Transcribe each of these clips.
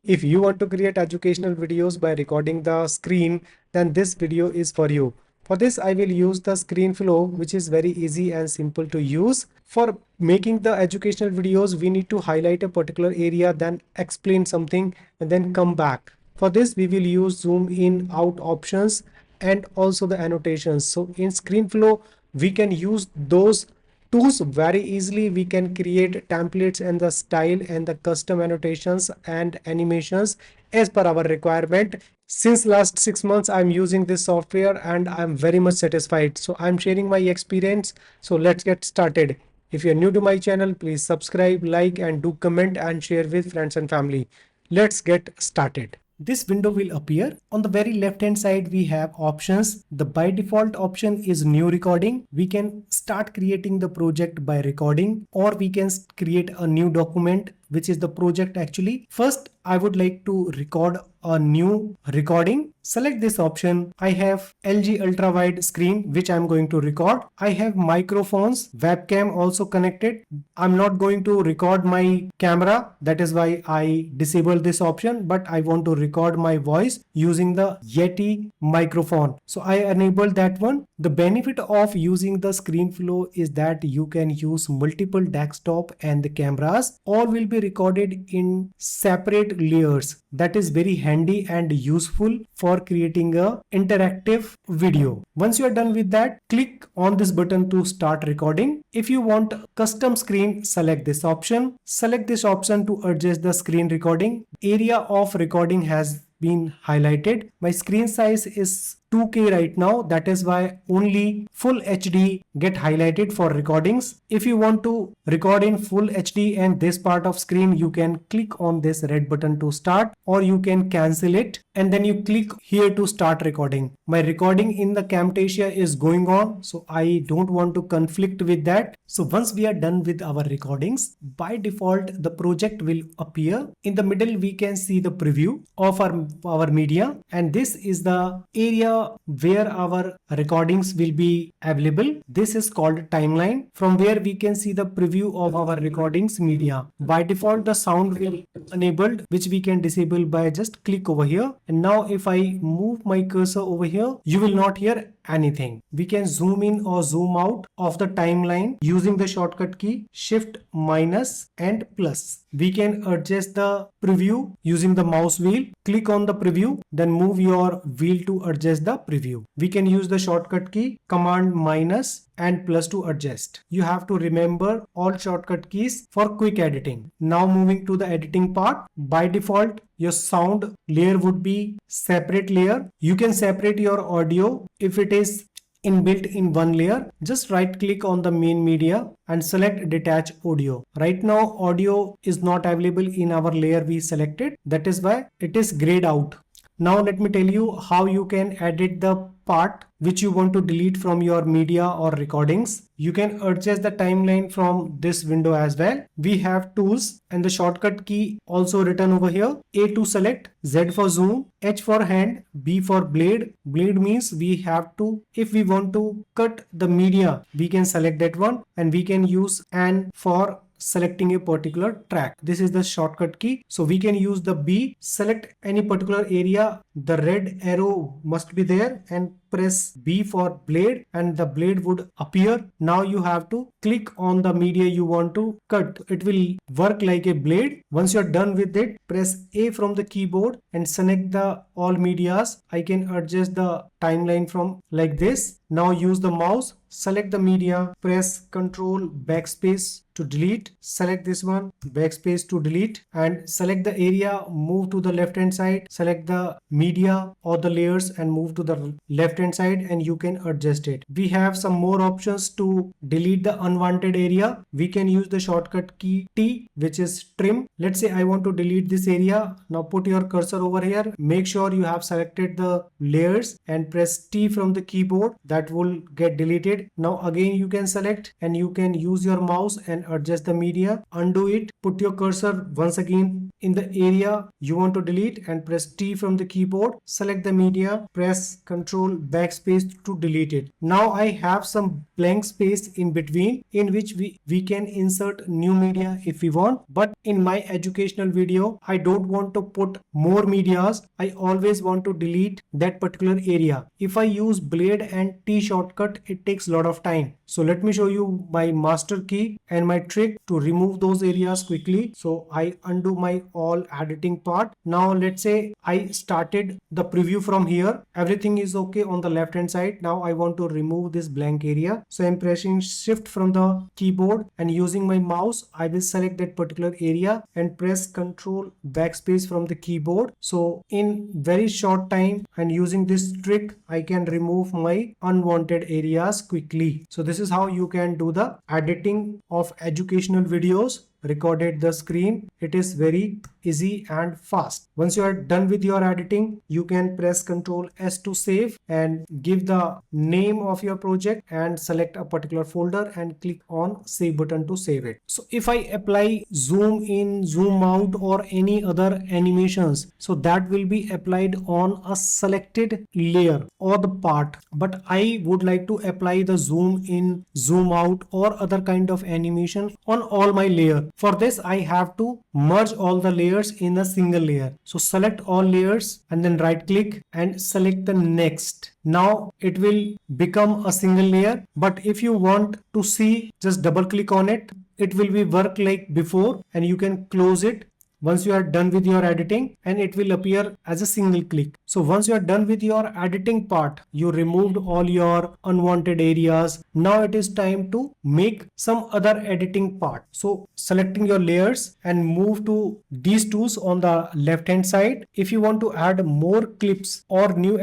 If you want to create educational videos by recording the screen, then this video is for you. For this, I will use the ScreenFlow, which is very easy and simple to use. For making the educational videos, we need to highlight a particular area, then explain something, and then come back. For this, we will use zoom in out options and also the annotations. So in ScreenFlow, we can use those tools very easily. We can create templates and the style and the custom annotations and animations as per our requirement. Since last 6 months, I'm using this software and I'm very much satisfied. So I'm sharing my experience. So let's get started. If you're new to my channel, please subscribe, like, and do comment and share with friends and family. Let's get started. This window will appear. On the very left hand side, we have options. The by default option is new recording. We can start creating the project by recording, or we can create a new document, which is the project actually. First, I would like to record a new recording. Select this option. I have LG ultra wide screen, which I'm going to record. I have microphones, webcam also connected. I'm not going to record my camera. That is why I disabled this option, but I want to record my voice using the Yeti microphone. So I enabled that one. The benefit of using the ScreenFlow is that you can use multiple desktop and the cameras. All will be recorded in separate layers. That is very handy and useful for creating a interactive video. Once you are done with that, click on this button to start recording. If you want custom screen, select this option. Select this option to adjust the screen recording. Area of recording has been highlighted. My screen size is 2K right now. That is why only full HD get highlighted for recordings. If you want to record in full HD and this part of screen, you can click on this red button to start, or you can cancel it and then you click here to start recording. My recording in the Camtasia is going on, so I don't want to conflict with that. So once we are done with our recordings, by default the project will appear. In the middle we can see the preview of our media, and this is the area where our recordings will be available. This is called timeline, from where we can see the preview of our recordings media. By default the sound will enabled, which we can disable by just click over here. And now if I move my cursor over here, you will not hear anything. We can zoom in or zoom out of the timeline using the shortcut key Shift minus and plus. We can adjust the preview using the mouse wheel. Click on the preview, then move your wheel to adjust the preview. We can use the shortcut key Command minus and plus to adjust. You have to remember all shortcut keys for quick editing. Now moving to the editing part. By default, your sound layer would be separate layer. You can separate your audio if it is inbuilt in one layer. Just right click on the main media and select detach audio. Right now audio is not available in our layer we selected. That is why it is grayed out. Now let me tell you how you can edit the part which you want to delete from your media or recordings. You can adjust the timeline from this window as well. We have tools and the shortcut key also written over here. A to select, Z for zoom, H for hand, B for blade. Blade means we have to, if we want to cut the media, we can select that one, and we can use N for selecting a particular track. This is the shortcut key. So we can use the B, select any particular area. The red arrow must be there, and press B for blade and the blade would appear. Now you have to click on the media you want to cut. It will work like a blade. Once you're done with it, press A from the keyboard and select the all medias. I can adjust the timeline from like this. Now use the mouse, select the media, press Ctrl backspace to delete. Select this one, backspace to delete, and select the area, move to the left hand side, select the media or the layers and move to the left hand side, and you can adjust it. We have some more options to delete the unwanted area. We can use the shortcut key T, which is trim. Let's say I want to delete this area. Now put your cursor over here. Make sure you have selected the layers and press T from the keyboard. That will get deleted. Now again you can select and you can use your mouse and adjust the media, undo it, put your cursor once again in the area you want to delete and press T from the keyboard, select the media, press Ctrl backspace to delete it. Now I have some blank space in between in which we can insert new media if we want, but in my educational video I don't want to put more medias. I always want to delete that particular area. If I use blade and T shortcut, it takes a lot of time. So let me show you my master key and my trick to remove those areas quickly. So I undo my all editing part. Now let's say I started the preview from here. Everything is okay on the left hand side. Now I want to remove this blank area. So I'm pressing shift from the keyboard and using my mouse, I will select that particular area and press Ctrl backspace from the keyboard. So in very short time and using this trick, I can remove my unwanted areas quickly. So this is how you can do the editing of educational videos recorded the screen. It is very easy and fast. Once you are done with your editing, you can press Ctrl S to save and give the name of your project and select a particular folder and click on save button to save it. So if I apply zoom in, zoom out or any other animations, so that will be applied on a selected layer or the part, but I would like to apply the zoom in, zoom out or other kind of animation on all my layer. For this I have to merge all the layers in a single layer. So select all layers and then right click and select the next. Now it will become a single layer, but if you want to see, just double click on it. It will be work like before and you can close it once you are done with your editing and it will appear as a single click. So once you are done with your editing part, you removed all your unwanted areas. Now it is time to make some other editing part. So selecting your layers and move to these tools on the left hand side. If you want to add more clips or new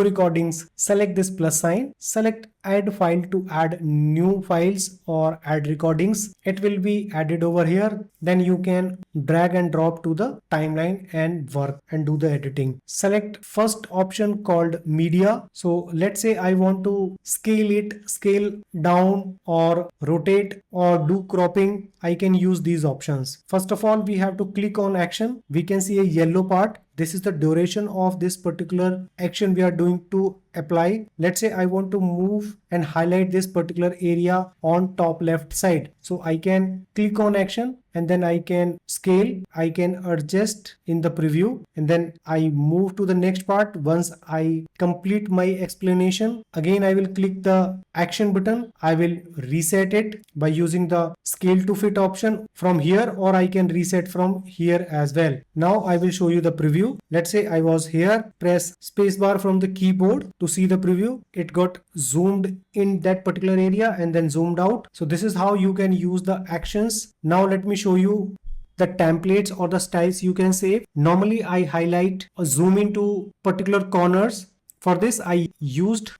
recordings, select this plus sign, select add file to add new files or add recordings. It will be added over here. Then you can drag and drop to the timeline and work and do the editing. Select first option called media. So let's say I want to scale it, scale down or rotate or do cropping. I can use these options. First of all, we have to click on action. We can see a yellow part. This is the duration of this particular action we are doing to apply. Let's say I want to move and highlight this particular area on top left side. So I can click on action and then I can scale, I can adjust in the preview and then I move to the next part. Once I complete my explanation, again I will click the action button. I will reset it by using the scale to fit option from here, or I can reset from here as well. Now I will show you the preview. Let's say I was here, press spacebar from the keyboard to see the preview. It got zoomed in that particular area and then zoomed out. So this is how you can use the actions. Now let me show you the templates or the styles you can save. Normally I highlight or zoom into particular corners. For this I used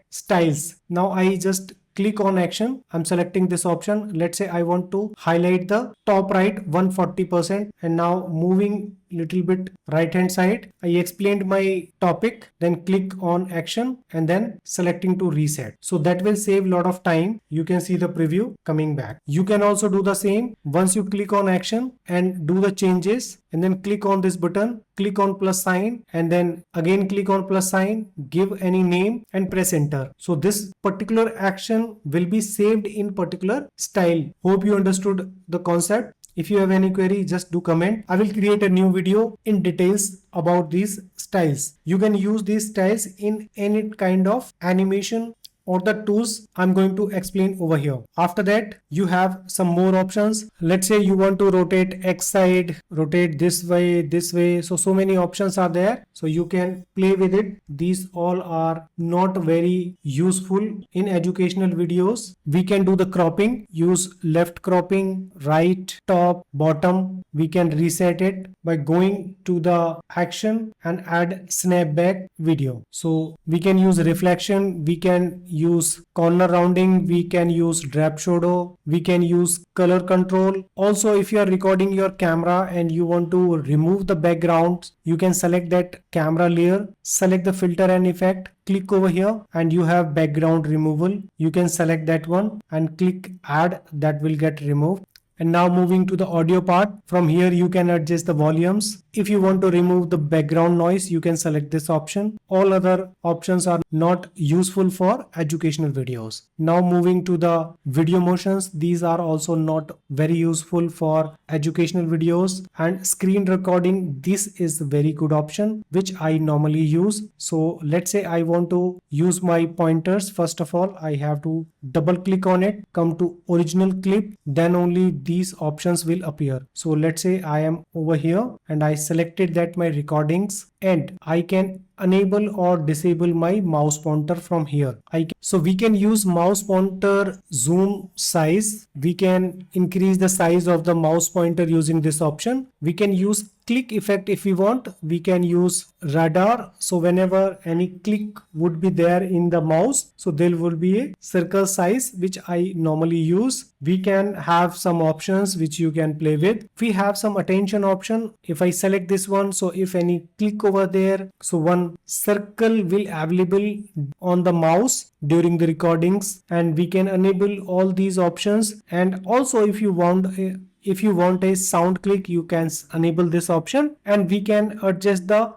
styles. Now I just click on action. I'm selecting this option. Let's say I want to highlight the top right 140% and now moving little bit right hand side. I explained my topic, then click on action and then selecting to reset. So that will save a lot of time. You can see the preview coming back. You can also do the same. Once you click on action and do the changes and then click on this button, click on plus sign and then again click on plus sign, give any name and press enter. So this particular action will be saved in particular style. Hope you understood the concept. If you have any query, just do comment. I will create a new video in details about these styles. You can use these styles in any kind of animation or the tools I'm going to explain over here. After that, you have some more options. Let's say you want to rotate X side, rotate this way. So many options are there. So you can play with it. These all are not very useful in educational videos. We can do the cropping, use left cropping, right, top, bottom. We can reset it by going to the action and add snapback video. So we can use reflection. We can use corner rounding, we can use drop shadow, we can use color control. Also, if you are recording your camera and you want to remove the background, you can select that camera layer, select the filter and effect, click over here and you have background removal. You can select that one and click add, that will get removed. And now moving to the audio part, from here you can adjust the volumes. If you want to remove the background noise, you can select this option. All other options are not useful for educational videos. Now moving to the video motions, these are also not very useful for educational videos. And screen recording, this is a very good option which I normally use. So let's say I want to use my pointers. First of all, I have to double click on it, come to original clip, then only these options will appear. So let's say I am over here and I selected that my recordings, and I can enable or disable my mouse pointer from here. So we can use mouse pointer zoom size. We can increase the size of the mouse pointer using this option. We can use click effect if we want. We can use radar. So whenever any click would be there in the mouse, so there will be a circle size which I normally use. We can have some options which you can play with. We have some attention option. If I select this one, so if any click over there, so one circle will available on the mouse during the recordings, and we can enable all these options. And also if you want a sound click, you can enable this option, and we can adjust the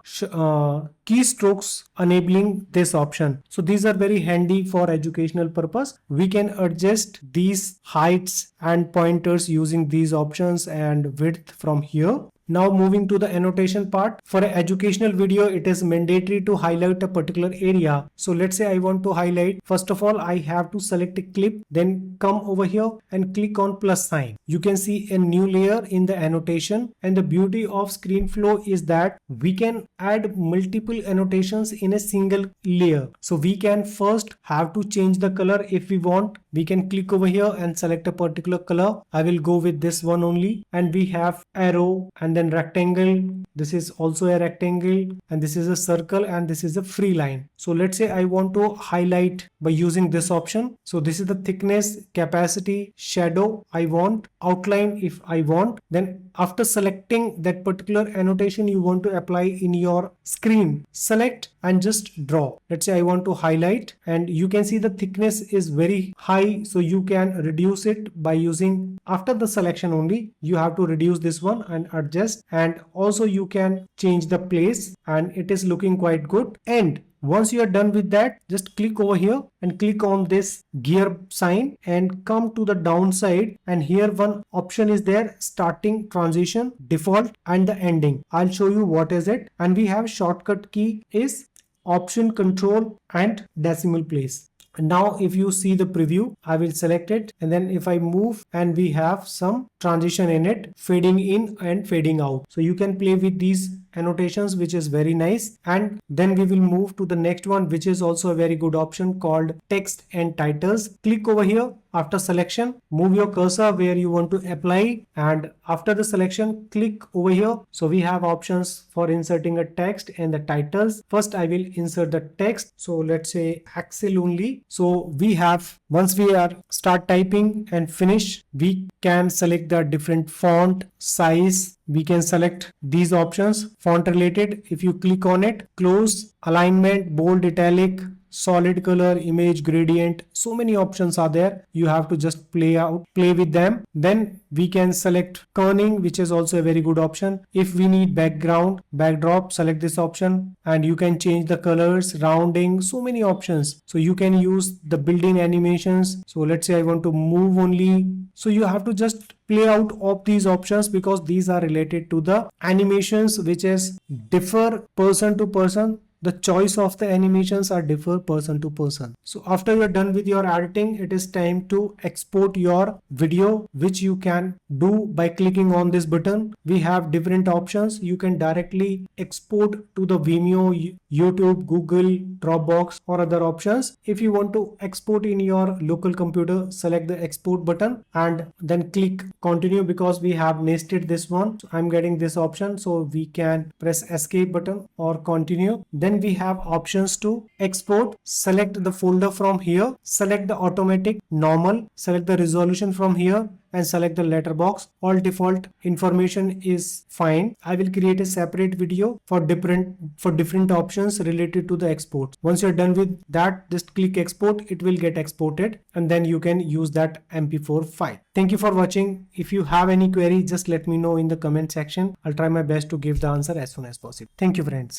keystrokes enabling this option. So these are very handy for educational purpose. We can adjust these heights and pointers using these options and width from here. Now moving to the annotation part. For an educational video, it is mandatory to highlight a particular area. So let's say I want to highlight. First of all, I have to select a clip, then come over here and click on plus sign. You can see a new layer in the annotation. And the beauty of ScreenFlow is that we can add multiple annotations in a single layer. So we can first have to change the color if we want. We can click over here and select a particular color. I will go with this one only. And we have arrow and then rectangle. This is also a rectangle, and this is a circle, and this is a free line. So let's say I want to highlight by using this option. So this is the thickness, capacity, shadow I want, outline if I want. Then after selecting that particular annotation you want to apply in your screen, select and just draw. Let's say I want to highlight, and you can see the thickness is very high, so you can reduce it by using, after the selection only you have to reduce this one and adjust. And also you can change the place, and it is looking quite good. And once you are done with that, just click over here and click on this gear sign and come to the downside, and here one option is there, starting, transition, default and the ending. I'll show you what is it. And we have shortcut key is option, control and decimal place. Now if you see the preview, I will select it, and then if I move, and we have some transition in it, fading in and fading out. So you can play with these annotations, which is very nice. And then we will move to the next one, which is also a very good option called text and titles. Click over here. After selection, move your cursor where you want to apply, and after the selection, click over here. So we have options for inserting a text and the titles. First I will insert the text. So let's say Excel only. So we have, once we are start typing and finish, we can select the different font size. We can select these options, font related. If you click on it, close, alignment, bold, italic, solid color, image, gradient, so many options are there. You have to just play with them. Then we can select kerning, which is also a very good option. If we need backdrop, select this option, and you can change the colors, rounding, so many options. So you can use the built-in animations. So let's say I want to move only. So you have to just play out of these options, because these are related to the animations, which is differ person to person. The choice of the animations are differ person to person. So after you're done with your editing, it is time to export your video, which you can do by clicking on this button. We have different options. You can directly export to the Vimeo, YouTube, Google, Dropbox or other options. If you want to export in your local computer, select the export button and then click continue, because we have nested this one. So I'm getting this option, so we can press escape button or continue. Then Then we have options to export. Select the folder from here, select the automatic, normal, select the resolution from here, and select the letterbox. All default information is fine. I will create a separate video for different options related to the export. Once you're done with that, just click export. It will get exported and then you can use that MP4 file. Thank you for watching. If you have any query, just let me know in the comment section. I'll try my best to give the answer as soon as possible. Thank you, friends.